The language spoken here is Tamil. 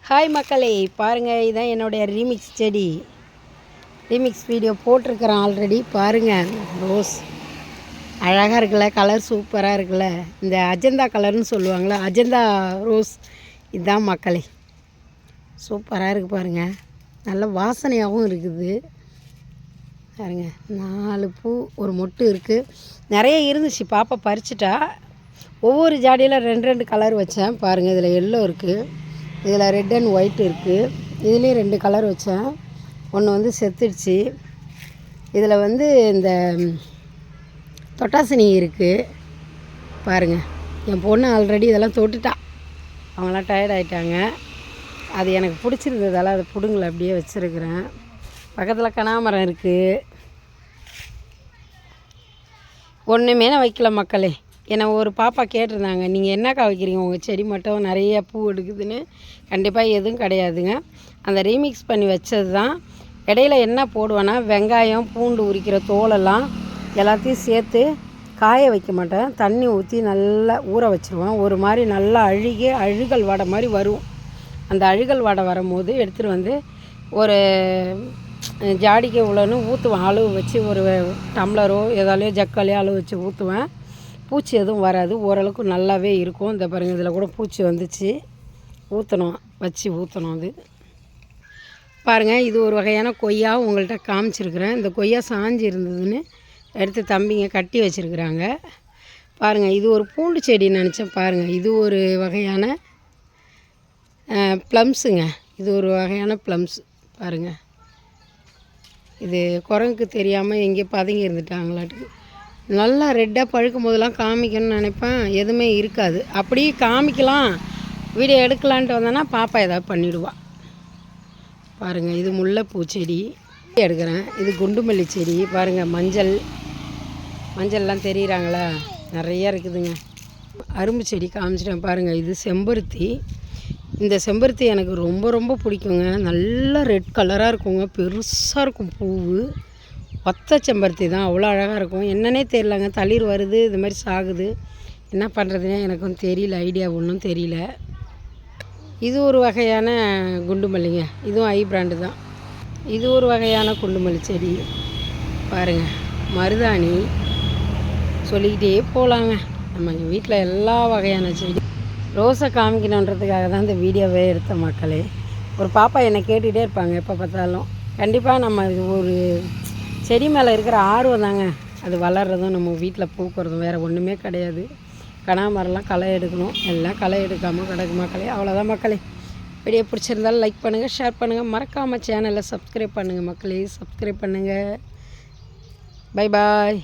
ஹாய் மக்களே, பாருங்கள், இதுதான் என்னுடைய ரீமிக்ஸ் செடி. ரீமிக்ஸ் வீடியோ போட்டிருக்கிறேன் ஆல்ரெடி. பாருங்கள், ரோஸ் அழகாக இருக்குல்ல, கலர் சூப்பராக இருக்குல்ல. இந்த அஜந்தா கலர்னு சொல்லுவாங்களே, அஜந்தா ரோஸ். இதுதான் மக்களே, சூப்பராக இருக்குது பாருங்கள். நல்ல வாசனையாகவும் இருக்குது பாருங்க. 4 பூ, ஒரு மொட்டு இருக்குது. நிறைய இருந்துச்சு, பாப்பா பறிச்சிட்டா. ஒவ்வொரு ஜாடியில் 2 கலர் வச்சேன் பாருங்கள். இதில் எல்லோ இருக்குது, இதில் ரெட் அண்ட் ஒயிட் இருக்குது. இதுலேயும் 2 கலர் வச்சேன். ஒன்று வந்து செத்துடுச்சு. இதில் வந்து இந்த தொட்டாசினி இருக்குது பாருங்கள். என் பொண்ணு ஆல்ரெடி இதெல்லாம் தொட்டுட்டா. அவங்களாம் டயர்ட் ஆகிட்டாங்க. அது எனக்கு பிடிச்சிருந்ததால் அதை பிடுங்கல அப்படியே வச்சுருக்கிறேன். பக்கத்தில் கனகாமரம் இருக்குது. ஒன்றுமே நான் வைக்கல மக்களே. என்னை ஒரு பாப்பா கேட்டிருந்தாங்க, நீங்கள் என்னக்கா வைக்கிறீங்க உங்கள் செடி மட்டும் நிறைய பூ எடுக்குதுன்னு. கண்டிப்பாக எதுவும் கிடையாதுங்க, அந்த ரீமிக்ஸ் பண்ணி வச்சது தான். இடையில என்ன போடுவேன்னா, வெங்காயம், பூண்டு உரிக்கிற தோலெல்லாம் எல்லாத்தையும் சேர்த்து காய வைக்க மாட்டேன். தண்ணி ஊற்றி நல்லா ஊற வச்சுருவேன். ஒரு மாதிரி நல்லா அழுகல் வடை மாதிரி வரும். அந்த அழுகல் வடை வரும்போது எடுத்துகிட்டு வந்து ஒரு ஜாடிக்கு இவ்வளோன்னு ஊற்றுவேன். அளவு வச்சு ஒரு டம்ளரோ ஏதாலையோ ஜக்காலையோ அளவு வச்சு ஊற்றுவேன். பூச்சி எதுவும் வராது, ஓரளவுக்கு நல்லாவே இருக்கும். இந்த பாருங்கள், இதில் கூட பூச்சி வந்துச்சு. ஊற்றணும், வச்சு ஊற்றணும். அது பாருங்கள், இது ஒரு வகையான கொய்யா உங்கள்கிட்ட காமிச்சிருக்கிறேன். இந்த கொய்யா சாஞ்சி இருந்ததுன்னு எடுத்து தம்பிங்க கட்டி வச்சுருக்குறாங்க பாருங்கள். இது ஒரு பூண்டு செடின்னு நினச்சேன் பாருங்கள். இது ஒரு வகையான ப்ளம்ஸுங்க. இது ஒரு வகையான ப்ளம்ஸ் பாருங்கள். இது குரங்குக்கு தெரியாமல் எங்கேயோ பதுங்கி இருந்துட்டாங்களாட்டுக்கு. நல்லா ரெட்டாக பழுக்கும் போதெல்லாம் காமிக்கணும்னு நினைப்பேன், எதுவுமே இருக்காது. அப்படியே காமிக்கலாம், வீடியோ எடுக்கலான்ட்டு வந்தேன்னா பாப்பா ஏதாவது பண்ணிவிடுவாள் பாருங்கள். இது முல்லைப்பூ செடி எடுக்கிறேன். இது குண்டுமல்லி செடி பாருங்கள். மஞ்சள்லாம் தெரியுறாங்களா, நிறையா இருக்குதுங்க. அரும்பு செடி காமிச்சிட்டேன் பாருங்கள். இது செம்பருத்தி. இந்த செம்பருத்தி எனக்கு ரொம்ப ரொம்ப பிடிக்குங்க. நல்லா ரெட் கலராக இருக்குங்க, பெருசாக இருக்கும் பூவு. ஒத்த செம்பருத்தி தான், அவ்வளோ அழகாக இருக்கும். என்னன்னே தெரியலங்க, தளிர் வருது, இது மாதிரி சாகுது. என்ன பண்ணுறதுனே எனக்கும் தெரியல, ஐடியா ஒன்றும் தெரியல. இது ஒரு வகையான குண்டுமல்லிங்க, இதுவும் ஐ பிராண்டு தான். இது ஒரு வகையான குண்டுமல்லி செடி பாருங்கள். மருதாணி சொல்லிக்கிட்டே போகலாங்க. நம்ம வீட்டில் எல்லா வகையான செடி. ரோஸை காமிக்கணுன்றதுக்காக தான் இந்த வீடியோவே எடுத்த மக்களே. ஒரு பாப்பா என்னை கேட்டுகிட்டே இருப்பாங்க எப்போ பார்த்தாலும். கண்டிப்பாக நம்ம ஒரு செடி மேலே இருக்கிற ஆர்வம் தாங்க அது வளர்கிறதும் நம்ம வீட்டில் பூக்கிறதும், வேறு ஒன்றுமே கிடையாது. கனகாமரம்லாம் களை எடுக்கணும், எல்லாம் களை எடுக்காமல் கிடக்கு மக்களே. அவ்வளோதான் மக்களே. வீடியோ பிடிச்சிருந்தாலும் லைக் பண்ணுங்கள், ஷேர் பண்ணுங்கள், மறக்காமல் சேனலை சப்ஸ்கிரைப் பண்ணுங்கள் மக்களே. சப்ஸ்கிரைப் பண்ணுங்கள். Bye bye.